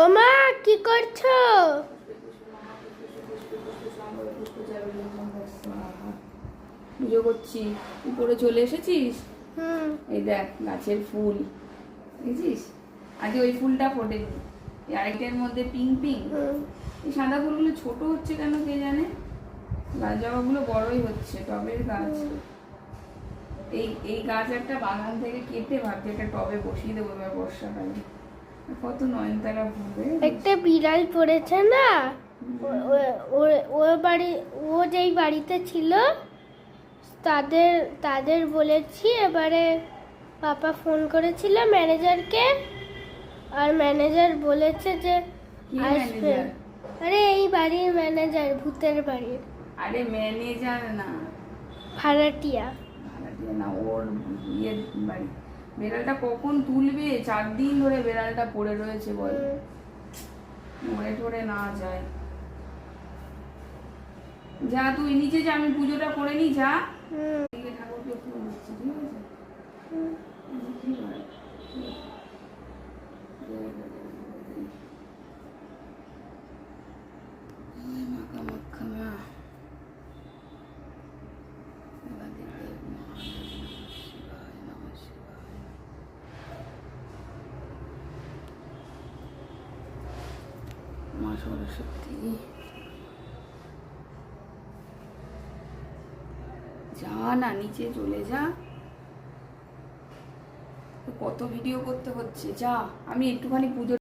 ওমা কি করছো? পুজো করছি। উপরে চলে এসেছিস? হুম। এই দেখ গাছের ফুল দেখেছিস? আগে ওই ফুলটা ফোটেনি, এই আরেকটার মধ্যে পিঙ্ক পিঙ্ক। এই সাদা ফুলগুলো ছোট হচ্ছে কেন কে জানে। লাল জবাগুলো বড়ই হচ্ছে, টবের গাছ। এই এই গাছ একটা বাগান থেকে কেটে ভাবছি একটা টবে বসিয়ে দেবো এবার বর্ষাকালে। কত নয়নতারা ফুল। একটা বিড়াল পড়েছে না, ও বাড়ি, ও যেই বাড়িতে ছিল তাদের তাদের বলেছি। এবারে পাপা ফোন করেছিল ম্যানেজারকে, আর ম্যানেজার বলেছে যে আসবে। আরে এই বাড়ির ম্যানেজার, ভূতের বাড়ির। আরে ম্যানেজার না, ভাড়াটিয়া। ভাড়াটিয়া না, ওর ইয়ে বাড়ি। বেড়ালটা কখন তুলবে? 4 দিন ধরে বেড়ালটা পড়ে রয়েছে বল, মরে টরে না যায়। যা তুই নিচে যা, আমি পুজোটা করে নি। যা ঠাকুরকে ফুল দিচ্ছি, ঠিক আছে? মা সরস্বতী, যা না নিচে চলে যা। কত ভিডিও করতে হচ্ছে, যা। আমি একটুখানি পুজো